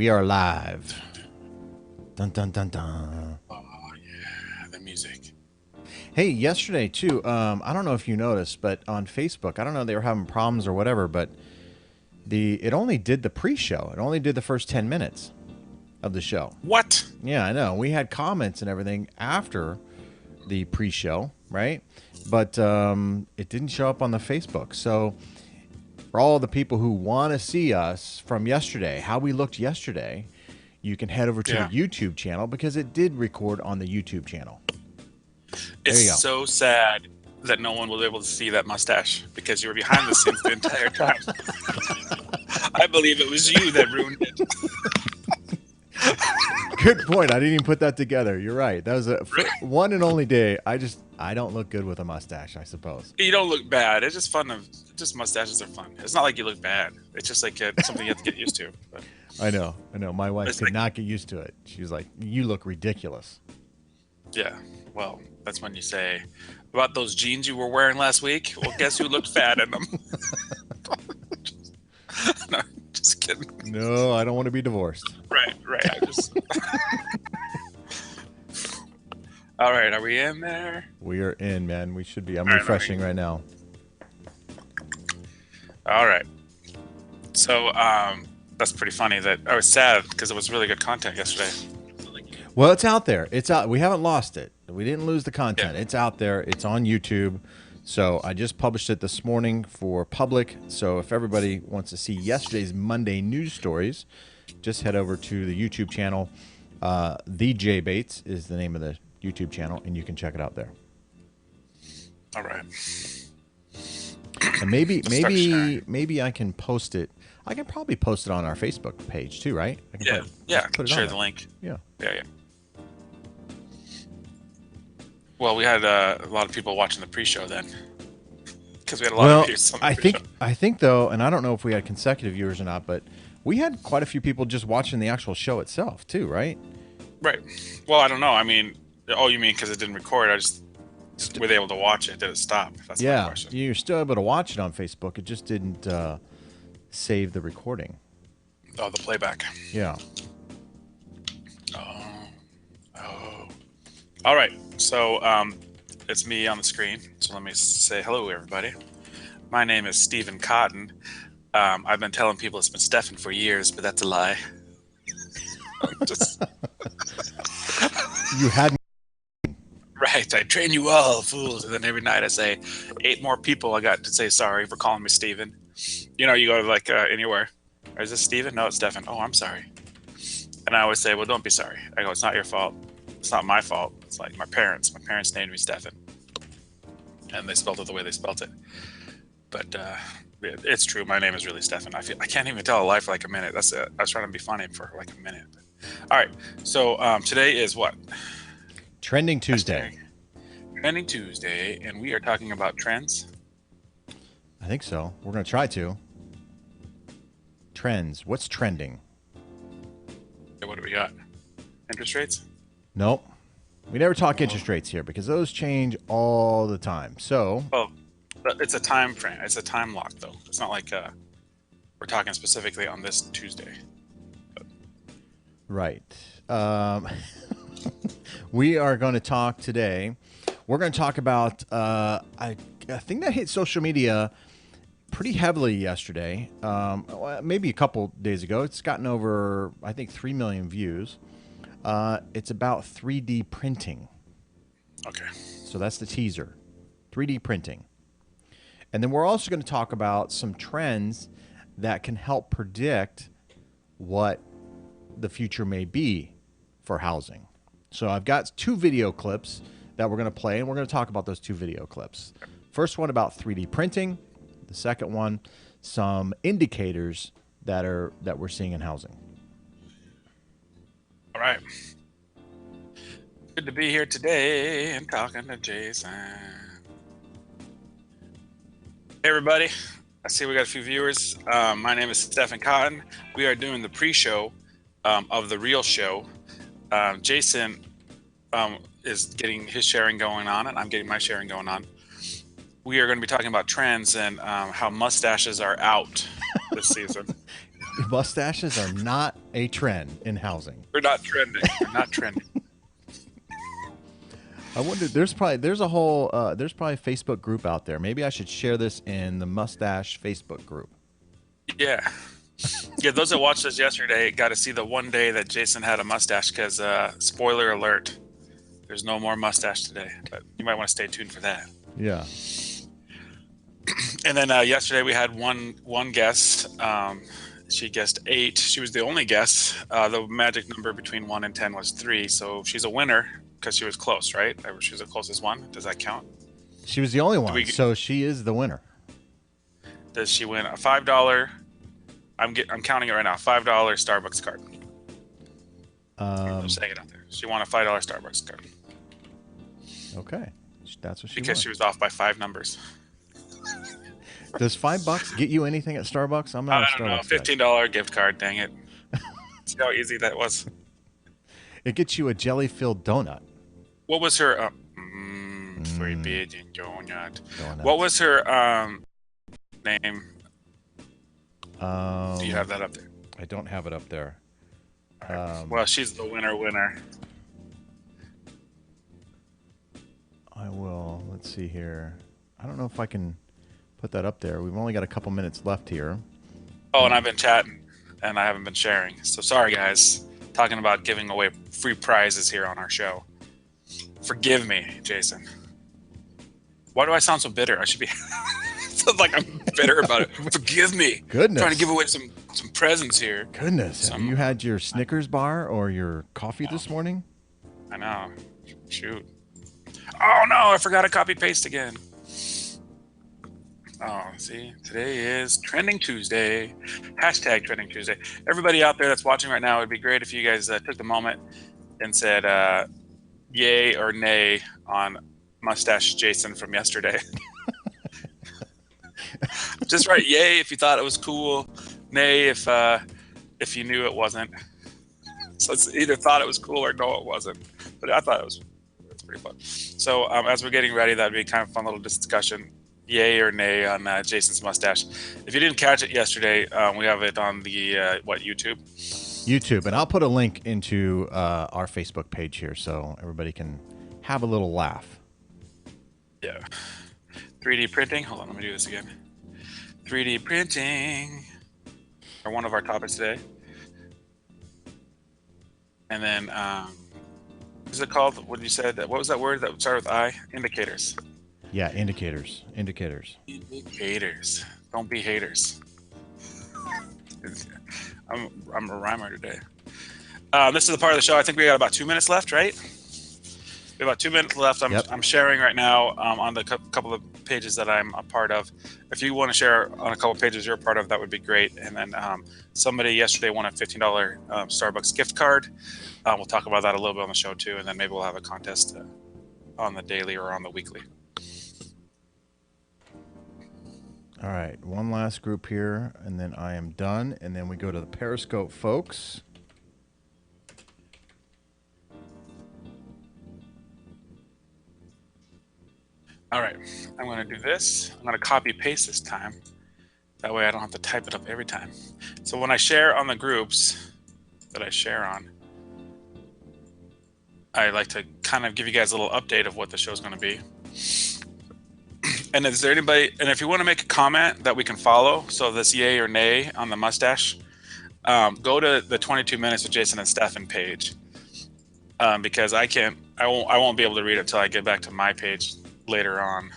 We are live. Dun dun dun dun. Oh yeah, the music. Hey, yesterday too. I don't know if you noticed, but on Facebook, I don't know they were having problems or whatever, but it only did the pre-show. It only did the first 10 minutes of the show. What? Yeah, I know. We had comments and everything after the pre-show, right? But it didn't show up on the Facebook. So for all the people who want to see us from yesterday, how we looked yesterday, you can head over to the Yeah. YouTube channel because it did record on the YouTube channel. There It's you go. so sad that no one was able to see that mustache because you were behind the scenes the entire time. I believe it was you that ruined it. Good point. I didn't even put that together. You're right. That was a Right. one and only day. I don't look good with a mustache, I suppose. You don't look bad. It's just fun. Just mustaches are fun. It's not like you look bad. It's just like something you have to get used to. But I know. My wife it's could like, not get used to it. She was like, "You look ridiculous." yeah. Well, that's when you say about those jeans you were wearing last week. Well, guess who looked fat in them? No, just kidding. No, I don't want to be divorced. Right. I just. All right, are we in there? We are in, man. We should be. I'm All right, refreshing right now. all right. So that's pretty funny. That I was sad because it was really good content yesterday. Well, it's out there. It's out. We haven't lost it. We didn't lose the content. Yeah. It's out there. It's on YouTube. So I just published it this morning for public. So if everybody wants to see yesterday's Monday news stories, just head over to the YouTube channel. The J Bates is the name of the YouTube channel, and you can check it out there. All right. And maybe Just start sharing. maybe I can post it. I can probably post it on our Facebook page too, right? I can Yeah. probably Yeah. put it on Share there. the link. Yeah. Yeah. Well, we had a lot of people watching the pre-show then, because we had a lot of Well, views on the I pre-show. think I think though, and I don't know if we had consecutive viewers or not, but we had quite a few people just watching the actual show itself too, right? Right. Well, I don't know. I mean, oh, you mean because it didn't record? I just were they able to watch it? Did it stop? That's my Yeah, question. you're still able to watch it on Facebook. It just didn't save the recording. Oh, the playback. Yeah. Oh. All right. So it's me on the screen. So let me say hello, everybody. My name is Stephen Cotton. I've been telling people it's been Stefan for years, but that's a lie. Just You had right. I train you all, fools. And then every night I say, 8 more people I got to say sorry for calling me Stephen. You know, you go to like anywhere. Is this Stephen? No, it's Stefan. Oh, I'm sorry. And I always say, well, don't be sorry. I go, it's not your fault. It's not my fault. It's like my parents. My parents named me Stefan. And they spelled it the way they spelt it. But it's true. My name is really Stefan. I can't even tell a lie for like a minute. That's it. I was trying to be funny for like a minute. All right. So today is what? Trending Tuesday. Trending Tuesday. And we are talking about trends. I think so. We're gonna try to. Trends. What's trending? Okay, what do we got? Interest rates? Nope. We never talk interest rates here because those change all the time. So Oh, but it's a time frame. It's a time lock, though. It's not like we're talking specifically on this Tuesday. right. We are going to talk today. We're going to talk about I think that hit social media pretty heavily yesterday. Maybe a couple days ago. It's gotten over, I think, 3 million views. It's about 3D printing. Okay. So that's the teaser. 3D printing. And then we're also going to talk about some trends that can help predict what the future may be for housing. So I've got 2 video clips that we're going to play, and we're going to talk about those 2 video clips. First one about 3D printing. The second one, some indicators that we're seeing in housing. All right. Good to be here today and talking to Jayson. Hey, everybody. I see we got a few viewers. My name is Stephen Cotton. We are doing the pre-show of the real show. Jayson is getting his sharing going on, and I'm getting my sharing going on. We are going to be talking about trends and how mustaches are out. this season. Mustaches are not a trend in housing. We're not trending. We're not trending. I wonder. There's probably a Facebook group out there. Maybe I should share this in the mustache Facebook group. Yeah. Yeah, those that watched us yesterday got to see the one day that Jayson had a mustache because, spoiler alert, there's no more mustache today. But you might want to stay tuned for that. Yeah. And then yesterday we had one guest. She guessed 8. She was the only guest. The magic number between 1 and 10 was 3. So she's a winner because she was close, right? She was the closest one. Does that count? She was the only one, so she is the winner. Does she win a $5? I'm counting it right now. $5 Starbucks card. I'm saying it out there. She won a $5 Starbucks card. Okay, that's what she because won. She was off by 5 numbers. Does $5 get you anything at Starbucks? I'm not. I don't know. $15 gift card. Dang it! See how easy that was. It gets you a jelly-filled donut. What was her forbidden donut? What was her name? Do you have that up there? I don't have it up there. Well, she's the winner. I will. Let's see here. I don't know if I can put that up there. We've only got a couple minutes left here. Oh, and I've been chatting, and I haven't been sharing. So sorry, guys. Talking about giving away free prizes here on our show. Forgive me, Jayson. Why do I sound so bitter? I should be... Sounds like I'm bitter about it. Forgive me. Goodness. I'm trying to give away some presents here. Goodness. Have you had your Snickers bar or your coffee this morning? I know. Shoot. Oh, no. I forgot to copy paste again. Oh, see, today is Trending Tuesday. Hashtag Trending Tuesday. Everybody out there that's watching right now, it'd be great if you guys took the moment and said yay or nay on Mustache Jayson from yesterday. Just write yay if you thought it was cool, nay if you knew it wasn't. So it's either thought it was cool or no, it wasn't. But I thought it's pretty fun. So as we're getting ready, that'd be kind of a fun little discussion. Yay or nay on Jayson's mustache. If you didn't catch it yesterday, we have it on the YouTube. YouTube, and I'll put a link into our Facebook page here so everybody can have a little laugh. Yeah. 3D printing. Hold on, let me do this again. 3D printing are one of our topics today. And then, what is it called? What you said? What was that word that started with I? Indicators. Yeah, indicators. Indicators. Indicators. Don't be haters. I'm a rhymer today. This is the part of the show. I think we got about 2 minutes left, right? We have about 2 minutes left. I'm sharing right now on the couple of pages that I'm a part of. If you want to share on a couple of pages you're a part of, that would be great. And then somebody yesterday won a $15 Starbucks gift card. We'll talk about that a little bit on the show too, and then maybe we'll have a contest on the daily or on the weekly. All right, one last group here, and then I am done. And then we go to the Periscope folks. All right, I'm going to do this. I'm going to copy paste this time. That way I don't have to type it up every time. So when I share on the groups that I share on, I like to kind of give you guys a little update of what the show's going to be. And is there anybody, and if you want to make a comment that we can follow, so this yay or nay on the mustache, go to the 22 minutes with Jayson and Stefan page, because I won't be able to read it until I get back to my page later on.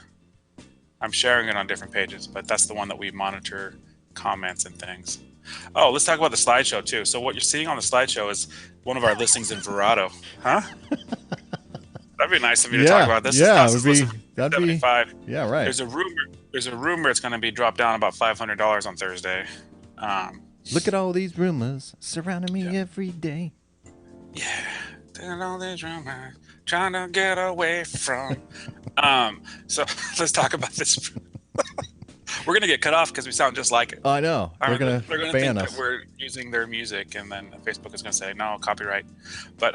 I'm sharing it on different pages, but that's the one that we monitor comments and things. Oh, let's talk about the slideshow too. So what you're seeing on the slideshow is one of our listings in Verado, huh? That'd be nice of you to talk about this. Yeah, that'd be. Yeah, right. There's a rumor it's going to be dropped down about $500 on Thursday. Look at all these rumors surrounding me every day. Yeah, and all these rumors trying to get away from. So let's talk about this. We're going to get cut off because we sound just like it. I know. They're going to ban think us. that we're using their music, and then Facebook is going to say no copyright. But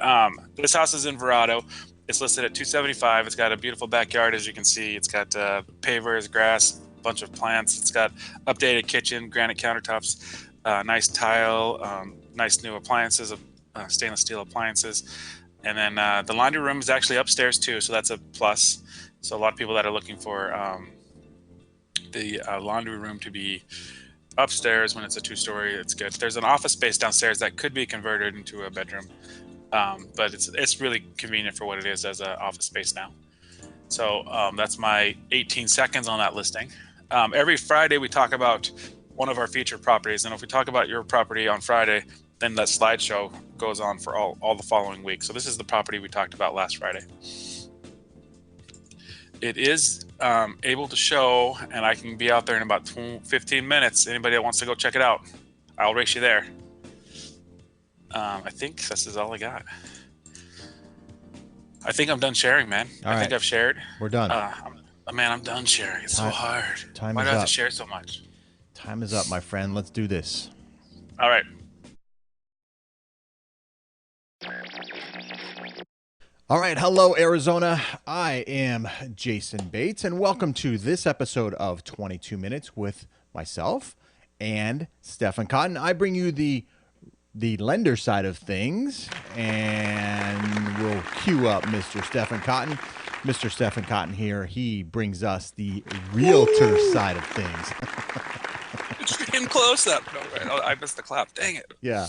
this house is in Verado. It's listed at $275. It's got a beautiful backyard, as you can see. It's got pavers, grass, bunch of plants. It's got updated kitchen, granite countertops, nice tile, nice new appliances, stainless steel appliances. And then the laundry room is actually upstairs too, so that's a plus. So a lot of people that are looking for the laundry room to be upstairs when it's a 2-story, it's good. There's an office space downstairs that could be converted into a bedroom, but it's really convenient for what it is as an office space now. So that's my 18 seconds on that listing. Every Friday we talk about one of our featured properties, and if we talk about your property on Friday, then that slideshow goes on for all the following week. So this is the property we talked about last Friday. It is able to show, and I can be out there in about 15 minutes. Anybody that wants to go check it out, I'll race you there. I think this is all I got. I think I'm done sharing, man. I think I've shared. We're done. Man, I'm done sharing. It's so hard. Why do I have to share so much? Time is up, my friend. Let's do this. All right. All right. Hello, Arizona. I am Jayson Bates, and welcome to this episode of 22 Minutes with myself and Stephen Cotton. I bring you the lender side of things, and we'll cue up Mr. Stephen Cotton. Mr. Stephen Cotton here, he brings us the realtor side of things. Extreme close-up. No, right. I missed the clap. Dang it. Yeah.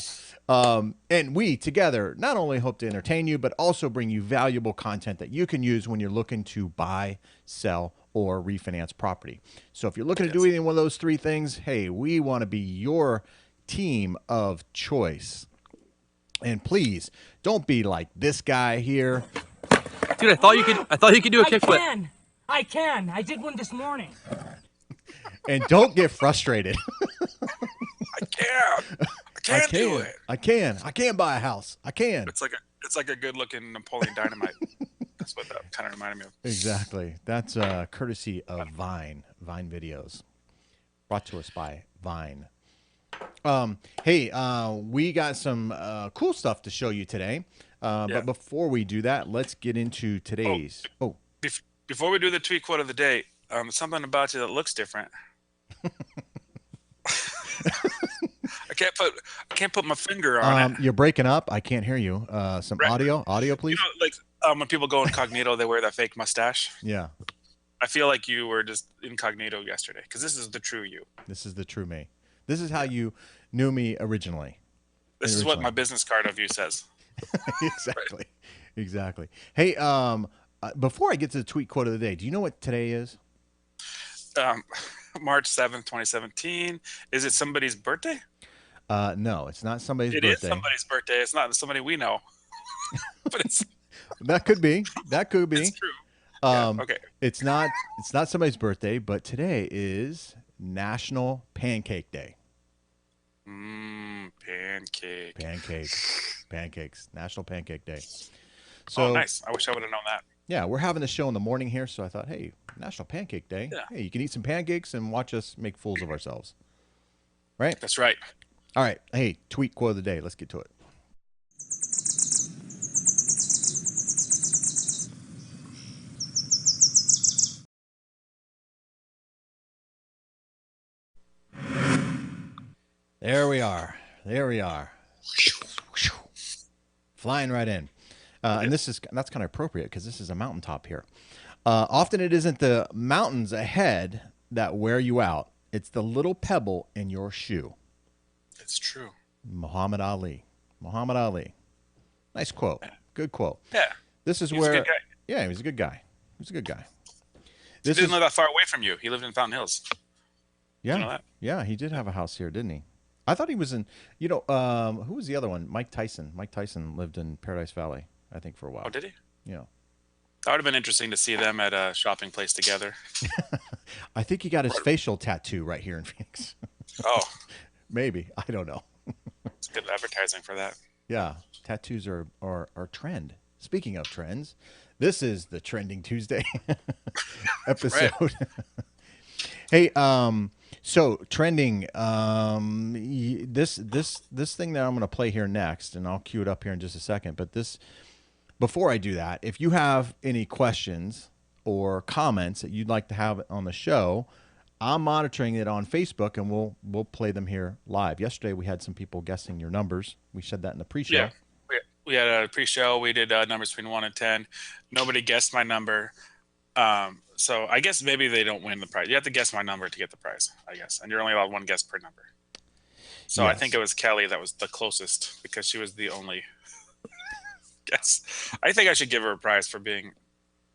And we together not only hope to entertain you, but also bring you valuable content that you can use when you're looking to buy, sell, or refinance property. So if you're looking to do any one of those three things, hey, we want to be your team of choice. And please don't be like this guy here. Dude, I thought you could do a kickflip. I can. I did one this morning. And don't get frustrated. I can't do it. I can't buy a house. I can. It's like a good-looking Napoleon Dynamite. That's what that kind of reminded me of. Exactly. That's courtesy of Vine videos, brought to us by Vine. Hey, we got some cool stuff to show you today. But before we do that, let's get into today's. Before we do the tweet quote of the day, something about you that looks different. I can't put my finger on it. You're breaking up. I can't hear you. Some audio, please. You know, like when people go incognito, they wear that fake mustache. Yeah. I feel like you were just incognito yesterday because this is the true you. This is the true me. This is how you knew me originally. This is what my business card of you says. Exactly. Exactly. Hey, before I get to the tweet quote of the day, do you know what today is? March 7th, 2017. Is it somebody's birthday? No, it's not somebody's birthday. It is somebody's birthday. It's not somebody we know. But it's That could be. It's true. Okay. It's not somebody's birthday, but today is National Pancake Day. Pancakes. National Pancake Day. So nice. I wish I would have known that. Yeah, we're having the show in the morning here, so I thought, hey, National Pancake Day. Yeah. Hey, you can eat some pancakes and watch us make fools of ourselves. Right? That's right. All right. Hey, tweet quote of the day. Let's get to it. There we are. Flying right in. And that's kind of appropriate because this is a mountaintop here. Often it isn't the mountains ahead that wear you out. It's the little pebble in your shoe. It's true. Muhammad Ali. Nice quote. Good quote. Yeah. This is He was where. a good guy. Yeah, he was a good guy. He didn't live that far away from you. He lived in Fountain Hills. Yeah. Did you know that? Yeah, he did have a house here, didn't he? I thought he was in. Who was the other one? Mike Tyson. Mike Tyson lived in Paradise Valley, I think, for a while. Oh, did he? Yeah. That would have been interesting to see them at a shopping place together. I think he got his facial tattoo right here in Phoenix. Oh. Maybe. I don't know. It's good advertising for that. Yeah. Tattoos are trend. Speaking of trends, this is the Trending Tuesday episode. Hey, so trending, this thing that I'm going to play here next, and I'll cue it up here in just a second. But before I do that, if you have any questions or comments that you'd like to have on the show, I'm monitoring it on Facebook, and we'll play them here live. Yesterday we had some people guessing your numbers. We said that in the pre-show. Yeah, we had a pre-show. We did numbers between 1 and 10. Nobody guessed my number. So I guess maybe they don't win the prize. You have to guess my number to get the prize, I guess. And you're only allowed one guess per number. So I think it was Kelly that was the closest because she was the only guess. I think I should give her a prize for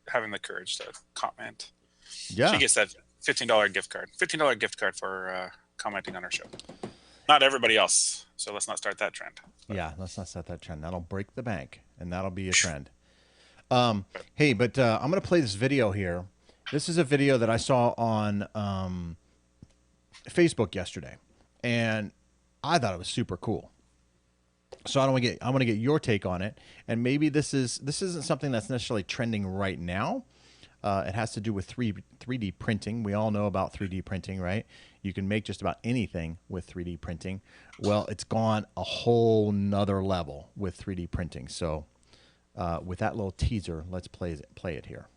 having the courage to comment. Yeah. She gets that $15 gift card. $15 gift card for commenting on our show. Not everybody else. So let's not start that trend. Yeah, let's not set that trend. That'll break the bank, and that'll be a trend. Hey, but I'm going to play this video here. This is a video that I saw on Facebook yesterday, and I thought it was super cool. So I want to get your take on it, and maybe this isn't something that's necessarily trending right now. It has to do with 3D printing. We all know about 3D printing, right? You can make just about anything with 3D printing. Well, it's gone a whole nother level with 3D printing. So with that little teaser, let's play it here.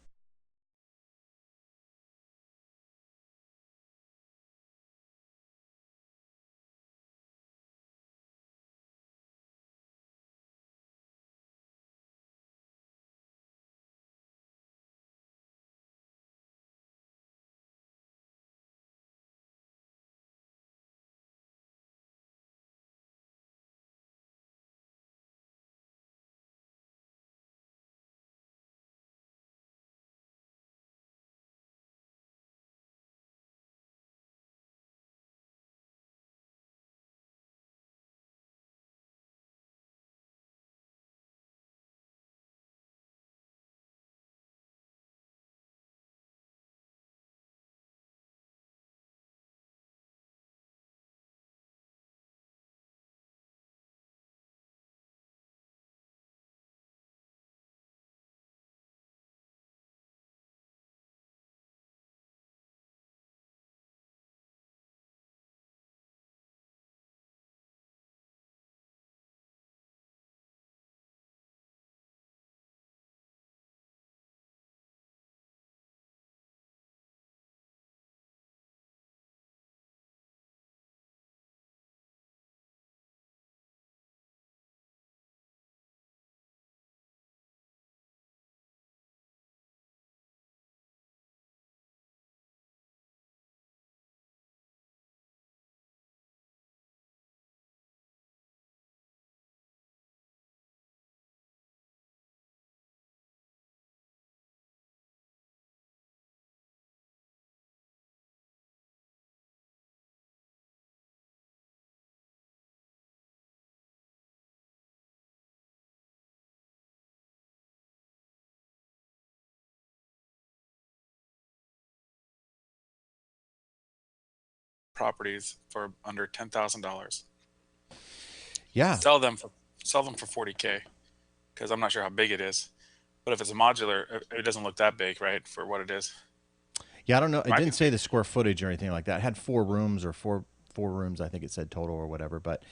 Properties for under $10,000. Yeah. Sell them for $40K because I'm not sure how big it is. But if it's a modular, it doesn't look that big, right, for what it is. Yeah, I don't know. It didn't say the square footage or anything like that. It had 4 rooms or four rooms, I think it said total or whatever. But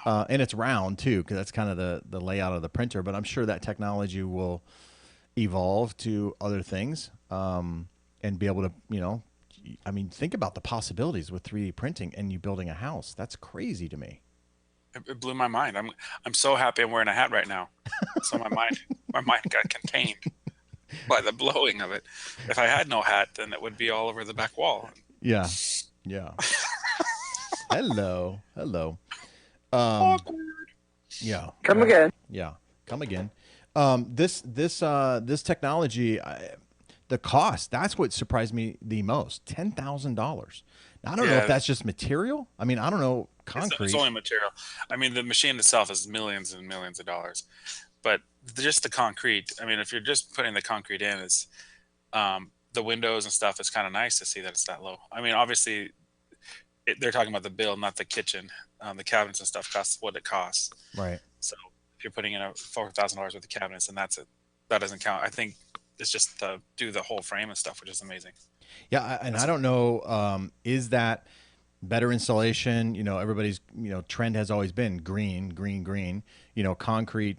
and it's round too, because that's kind of the layout of the printer. But I'm sure that technology will evolve to other things and be able to, I mean, think about the possibilities with 3D printing and you building a house. That's crazy to me. It blew my mind. I'm so happy I'm wearing a hat right now. So my mind got contained by the blowing of it. If I had no hat, then it would be all over the back wall. Yeah. Yeah. Hello. Awkward. Yeah. Come again. Yeah. Come again. This technology, the cost, that's what surprised me the most. $10,000. I don't know if that's just material. I mean, I don't know. Concrete. It's only material. I mean, the machine itself is millions and millions of dollars, but just the concrete. I mean, if you're just putting the concrete in, it's the windows and stuff. It's kind of nice to see that it's that low. I mean, obviously, they're talking about the bill, not the kitchen. The cabinets and stuff costs what it costs. Right. So if you're putting in a $4,000 worth of cabinets, and that's it, that doesn't count. I think it's just to do the whole frame and stuff, which is amazing. Yeah, and I don't know. Is that better insulation? Everybody's trend has always been green. Concrete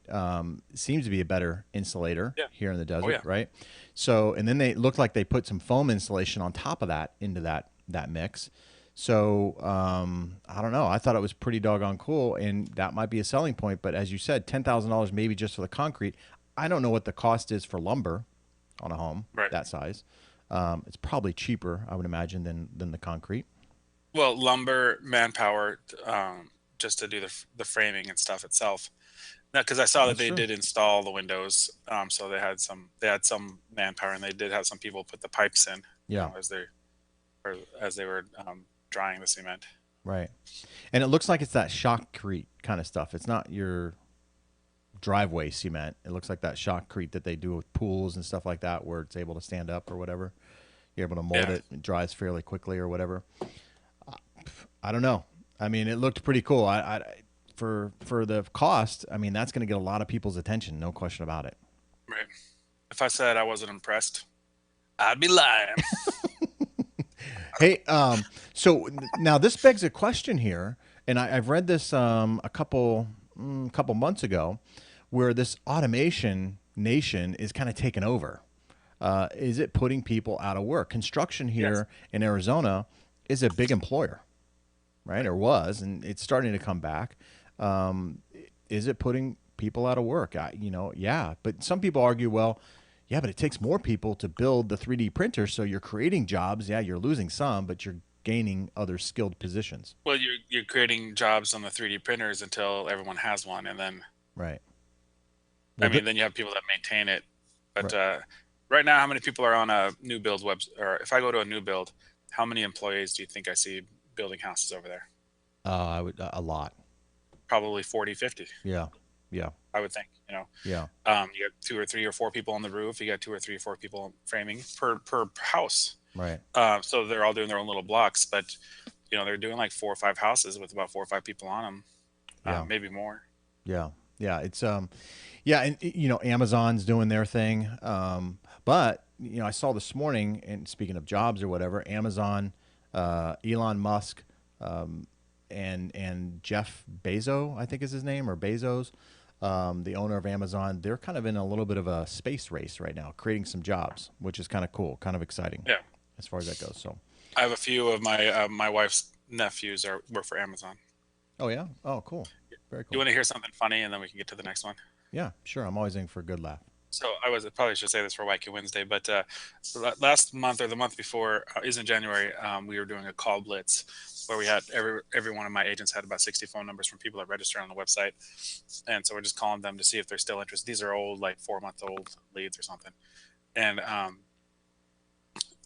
seems to be a better insulator here in the desert, right? So, and then they looked like they put some foam insulation on top of that into that that mix. So I don't know. I thought it was pretty doggone cool, and that might be a selling point. But as you said, $10,000 maybe just for the concrete. I don't know what the cost is for lumber on a home Right. that size. It's probably cheaper, I would imagine, than the concrete. Well, lumber, manpower, just to do the framing and stuff itself. Now, because I saw that That's they true. did install the windows, so they had some manpower, and they did have some people put the pipes in, Yeah, as they were drying the cement. right. And it looks like it's that shotcrete kind of stuff. It's not your driveway cement. It looks like that shotcrete that they do with pools and stuff like that, where it's able to stand up or whatever. You're able to mold Yeah. it. It dries fairly quickly or whatever. I don't know. I mean, it looked pretty cool. For the cost, I mean, that's going to get a lot of people's attention, no question about it. Right. If I said I wasn't impressed, I'd be lying. Hey, so now this begs a question here, and I've read this couple months ago, where this automation nation is kind of taking over. Is it putting people out of work? Construction Yes. here in Arizona is a big employer, right? Or was, and it's starting to come back. Um, is it putting people out of work? Yeah. But some people argue, well, yeah, but it takes more people to build the 3D printer, so you're creating jobs. Yeah, you're losing some, but you're gaining other skilled positions. Well, you're creating jobs on the 3D printers until everyone has one, and then Right. I Well, mean, then you have people that maintain it. But right. right now, how many people are on a new build or if I go to a new build, how many employees do you think I see building houses over there? I would a lot. Probably 40, 50. Yeah. Yeah. I would think. Yeah. You got 2 or 3 or 4 people on the roof. You got 2 or 3 or 4 people framing per house. Right. So they're all doing their own little blocks, but they're doing like 4 or 5 houses with about 4 or 5 people on them, Yeah. maybe more. Yeah. Yeah. It's yeah, and Amazon's doing their thing. But I saw this morning, and speaking of jobs or whatever, Amazon, Elon Musk, and Jeff Bezos, I think is his name, or Bezos, the owner of Amazon. They're kind of in a little bit of a space race right now, creating some jobs, which is kind of cool, kind of exciting Yeah, as far as that goes. So, I have a few of my wife's nephews work for Amazon. oh yeah, oh cool, very You cool. want to hear something funny, and then we can get to the next one. Yeah, sure. I'm always in for a good laugh. So I probably should say this for Wacky Wednesday, but last month or the month before, is in January, we were doing a call blitz where we had every one of my agents had about 60 phone numbers from people that registered on the website, and so we're just calling them to see if they're still interested. These are old, like 4-month-old leads or something, and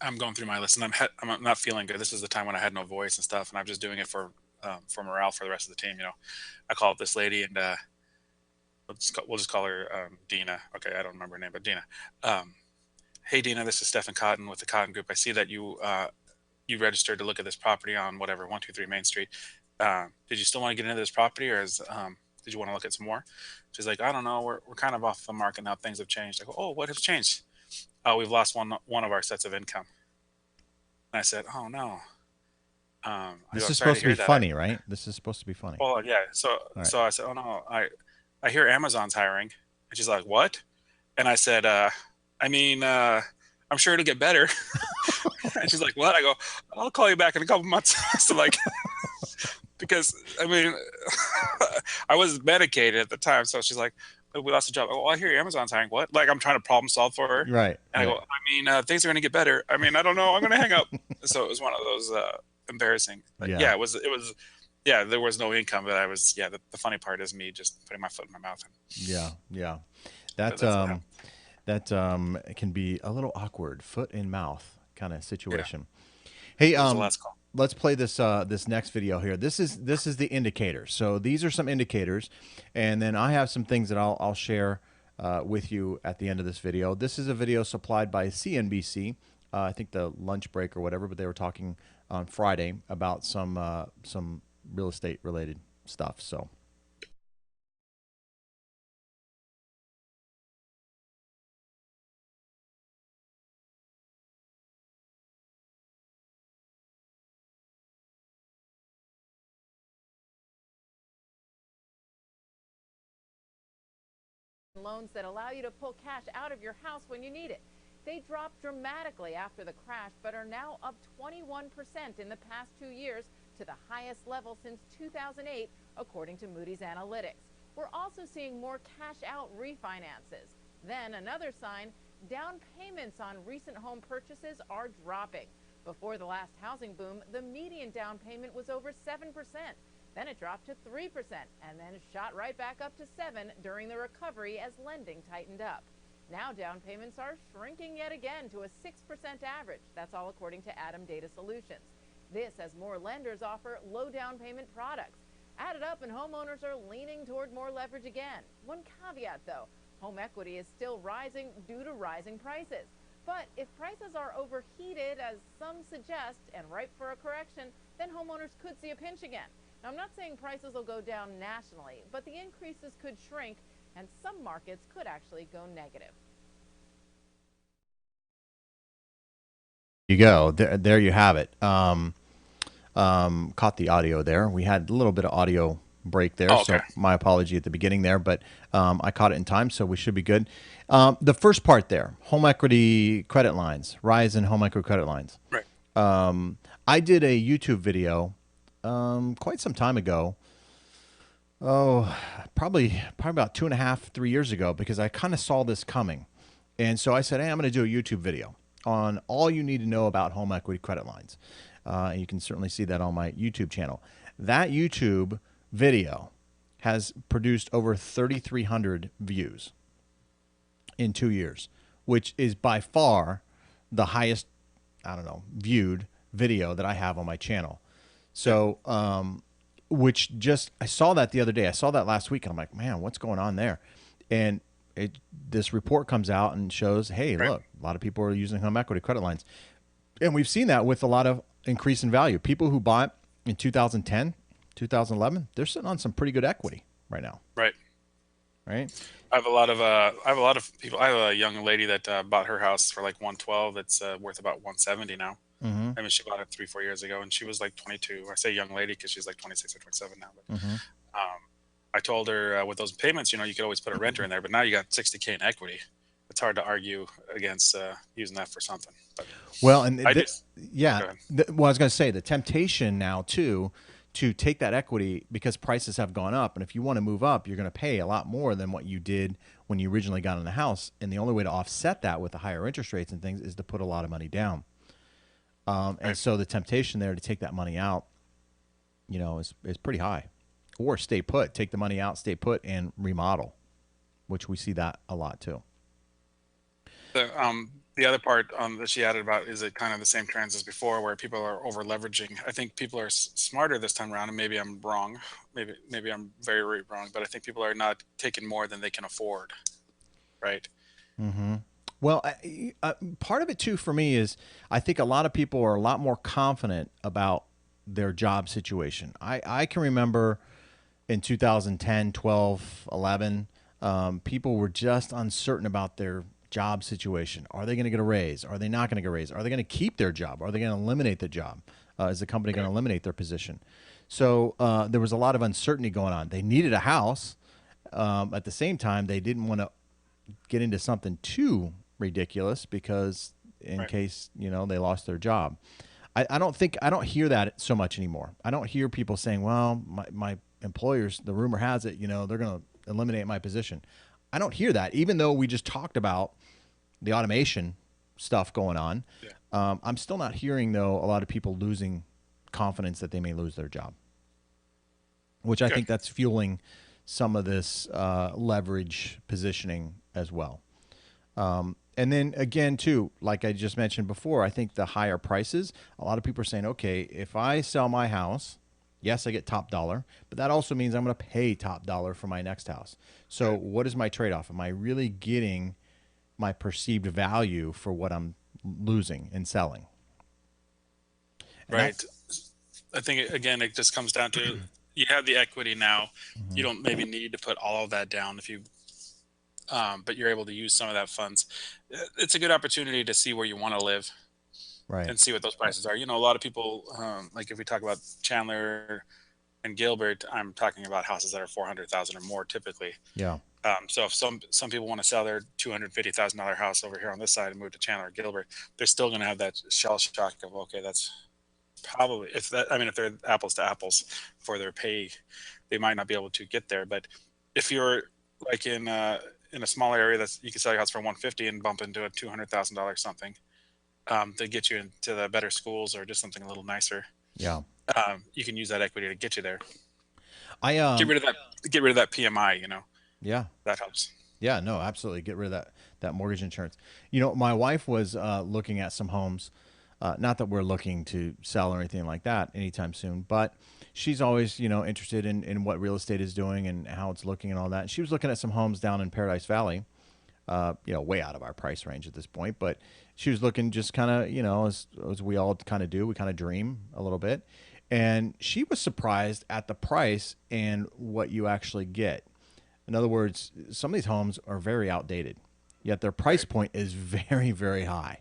I'm going through my list, and I'm not feeling good. This is the time when I had no voice and stuff, and I'm just doing it for morale for the rest of the team. I called this lady, and we'll just call her Dina. Okay, I don't remember her name, but Dina. Hey, Dina, this is Stephen Cotton with the Cotton Group. I see that you registered to look at this property on whatever 123 Main Street. Did you still want to get into this property, or did you want to look at some more? She's like, I don't know. We're kind of off the market now. Things have changed. I go, oh, what has changed? Oh, we've lost one of our sets of income. And I said, oh no. This is sorry supposed to be hear that. funny, right? This is supposed to be funny. Well, yeah. So right. I said, oh no, I hear Amazon's hiring. And she's like, what? And I said, I mean, I'm sure it'll get better. And she's like, what? I go, I'll call you back in a couple months. So because I mean, I was medicated at the time. So she's like, oh, we lost a job. Oh, I hear Amazon's hiring. What? Like I'm trying to problem solve for her. Right. And I go, I mean, things are going to get better. I mean, I don't know. I'm going to hang up. So it was one of those embarrassing. Yeah, it was. Yeah, there was no income, but I was. Yeah, the funny part is me just putting my foot in my mouth. Yeah. That it can be a little awkward, foot in mouth kind of situation. Yeah. Hey, the last call. Let's play this this next video here. This is the indicator. So these are some indicators, and then I have some things that I'll share with you at the end of this video. This is a video supplied by CNBC. I think the lunch break or whatever, but they were talking on Friday about some real estate related stuff. So. Loans that allow you to pull cash out of your house when you need it. They dropped dramatically after the crash, but are now up 21% in the past 2 years to the highest level since 2008, according to Moody's Analytics. We're also seeing more cash-out refinances. Then another sign, down payments on recent home purchases are dropping. Before the last housing boom, the median down payment was over 7%. Then it dropped to 3% and then shot right back up to 7% during the recovery as lending tightened up. Now down payments are shrinking yet again to a 6% average. That's all according to Adam Data Solutions. This as more lenders offer low down payment products. Added up, and homeowners are leaning toward more leverage again. One caveat though, home equity is still rising due to rising prices. But if prices are overheated, as some suggest, and ripe for a correction, then homeowners could see a pinch again. Now, I'm not saying prices will go down nationally, but the increases could shrink, and some markets could actually go negative. You go. There you have it. Caught the audio there. We had a little bit of audio break there, okay. So my apology at the beginning there, but I caught it in time, so we should be good. The first part there, home equity credit lines, rise in home equity credit lines. Right. I did a YouTube video quite some time ago. Oh, probably about 2.5, 3 years ago, because I kind of saw this coming. And so I said, hey, I'm going to do a YouTube video on all you need to know about home equity credit lines. And you can certainly see that on my YouTube channel. That YouTube video has produced over 3,300 views in 2 years, which is by far the highest, viewed video that I have on my channel. So, I saw that the other day. I saw that last week, and I'm like, man, what's going on there? And this report comes out and shows, hey, look, a lot of people are using home equity credit lines. And we've seen that with a lot of increase in value. People who bought in 2010, 2011, they're sitting on some pretty good equity right now. Right. I have a lot of people. I have a young lady that bought her house for like 112. It's worth about 170 now. Mm-hmm. I mean, she bought it 3-4 years ago, and she was like 22. I say young lady because she's like 26 or 27 now. But I told her with those payments, you could always put a renter in there, but now you got 60K in equity. It's hard to argue against using that for something. But well, and I was going to say the temptation now too to take that equity, because prices have gone up, and if you want to move up, you're going to pay a lot more than what you did when you originally got in the house. And the only way to offset that with the higher interest rates and things is to put a lot of money down. And so the temptation there to take that money out, is pretty high. Or stay put, take the money out, stay put, and remodel, which we see that a lot too. The other part that she added about is it kind of the same trends as before, where people are over leveraging. I think people are smarter this time around, and maybe I'm wrong. Maybe I'm very, very wrong, but I think people are not taking more than they can afford. Right. Mm-hmm. Well, part of it too for me is I think a lot of people are a lot more confident about their job situation. I can remember in 2010, 12, 11, people were just uncertain about their job situation. Are they going to get a raise? Are they not going to get a raise? Are they going to keep their job? Are they going to eliminate the job? Is the company going to eliminate their position? So there was a lot of uncertainty going on. They needed a house. At the same time, they didn't want to get into something too ridiculous because in case, they lost their job. I don't hear that so much anymore. I don't hear people saying, well, my employers, the rumor has it, they're going to eliminate my position. I don't hear that, even though we just talked about the automation stuff going on. Yeah. I'm still not hearing, though, a lot of people losing confidence that they may lose their job, which I think that's fueling some of this leverage positioning as well. And then again, too, like I just mentioned before, I think the higher prices, a lot of people are saying, okay, if I sell my house, yes, I get top dollar, but that also means I'm going to pay top dollar for my next house. So what is my trade-off? Am I really getting my perceived value for what I'm losing and selling? And right. I think, again, it just comes down to you have the equity now. Mm-hmm. You don't maybe need to put all of that down if you but you're able to use some of that funds. It's a good opportunity to see where you want to live, and see what those prices are. A lot of people, like if we talk about Chandler and Gilbert, I'm talking about houses that are 400,000 or more typically. Yeah. So if some people want to sell their $250,000 house over here on this side and move to Chandler or Gilbert, they're still going to have that shell shock of, okay, that's probably, if they're apples to apples for their pay, they might not be able to get there. But if you're like in a small area that's, you can sell your house for 150 and bump into a $200,000 something, to get you into the better schools or just something a little nicer. Yeah. You can use that equity to get you there. I Get rid of that PMI, Yeah. that helps. Yeah, no, absolutely. Get rid of that mortgage insurance. My wife was looking at some homes. Not that we're looking to sell or anything like that anytime soon, but she's always, interested in what real estate is doing and how it's looking and all that. And she was looking at some homes down in Paradise Valley, way out of our price range at this point, but she was looking just kind of, as we all kind of do, we kind of dream a little bit. And she was surprised at the price and what you actually get. In other words, some of these homes are very outdated, yet their price point is very, very high.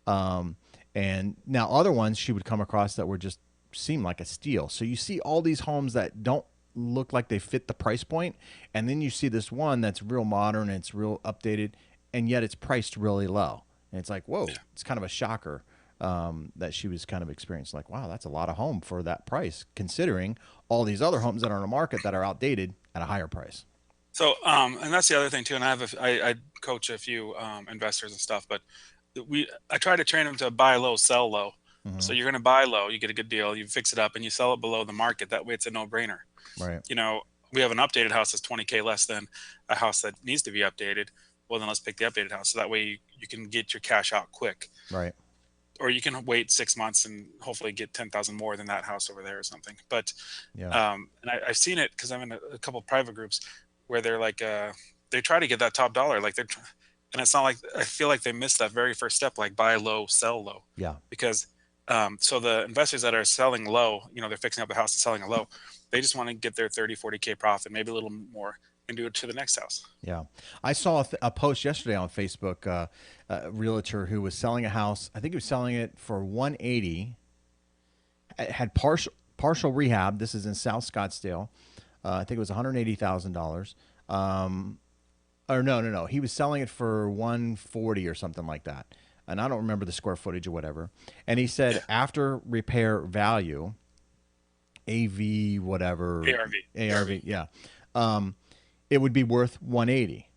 And now other ones she would come across that were just seem like a steal. So you see all these homes that don't look like they fit the price point, and then you see this one that's real modern and it's real updated, and yet it's priced really low. And it's like, whoa, it's kind of a shocker that she was kind of experiencing. Like, wow, that's a lot of home for that price, considering all these other homes that are on the market that are outdated at a higher price. So, and that's the other thing too. And I coach a few investors and stuff, but I try to train them to buy low, sell low. Mm-hmm. So you're going to buy low, you get a good deal, you fix it up, and you sell it below the market. That way, it's a no-brainer. Right. We have an updated house that's $20K less than a house that needs to be updated. Well, then let's pick the updated house. So that way you can get your cash out quick. Right. Or you can wait 6 months and hopefully get 10,000 more than that house over there or something. But and I've seen it because I'm in a couple of private groups where they're like they try to get that top dollar, like and it's not like, I feel like they missed that very first step, like buy low, sell low. Yeah. Because so the investors that are selling low, they're fixing up the house and selling it low, they just want to get their 30-40K profit, maybe a little more, and do it to the next house. Yeah. I saw a post yesterday on Facebook, a realtor who was selling a house. I think he was selling it for 180. It had partial rehab. This is in South Scottsdale. I think it was $180,000. Or no. He was selling it for 140 or something like that. And I don't remember the square footage or whatever. And he said after repair value, AV, whatever. ARV, yeah. It would be worth 180.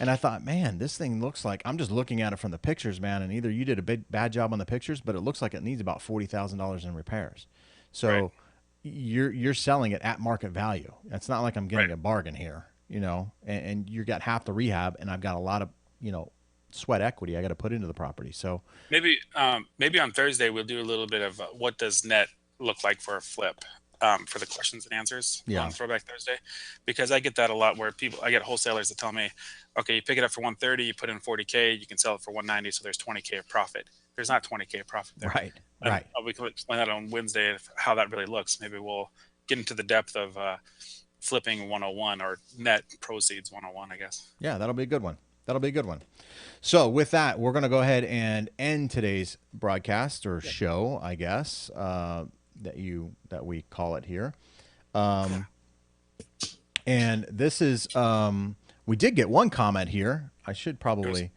And I thought, man, this thing looks like, I'm just looking at it from the pictures, man. And either you did a bad job on the pictures, but it looks like it needs about $40,000 in repairs. So you're selling it at market value. It's not like I'm getting a bargain here, and you got half the rehab, and I've got a lot of, sweat equity I got to put into the property. So maybe on Thursday we'll do a little bit of what does net look like for a flip, for the questions and answers on Throwback Thursday, because I get that a lot where I get wholesalers that tell me, okay, you pick it up for 130, you put in 40K, you can sell it for 190, so there's 20K of profit. There's not 20K of profit there. Right. We can explain that on Wednesday, how that really looks. Maybe we'll get into the depth of flipping 101 or net proceeds 101, I guess. Yeah, that'll be a good one. So with that, we're going to go ahead and end today's broadcast or show, I guess, that we call it here. And this is, we did get one comment here. I should probably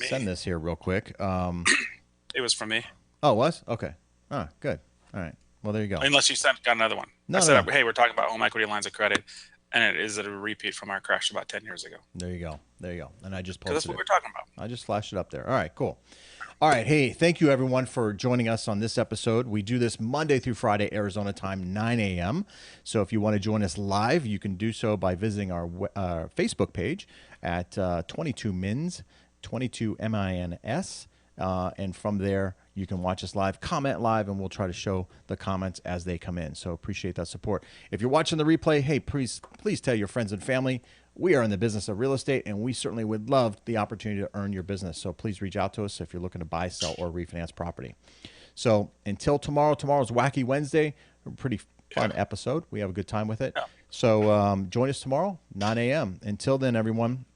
send this here real quick. It was from me. Oh, it was? Okay. Oh, good. All right. Well, there you go. Unless you got another one. No, I said, hey, we're talking about home equity lines of credit. And it is a repeat from our crash about 10 years ago. There you go. And I just posted it. That's what we're talking about. I just flashed it up there. All right, cool. All right. Hey, thank you, everyone, for joining us on this episode. We do this Monday through Friday, Arizona time, 9 a.m. So if you want to join us live, you can do so by visiting our Facebook page at 22mins, 22MINS. And from there, you can watch us live, comment live, and we'll try to show the comments as they come in. So appreciate that support. If you're watching the replay, hey, please tell your friends and family. We are in the business of real estate, and we certainly would love the opportunity to earn your business. So please reach out to us if you're looking to buy, sell, or refinance property. So until tomorrow's Wacky Wednesday, a pretty fun episode. We have a good time with it. Yeah. So join us tomorrow, 9 a.m. Until then, everyone,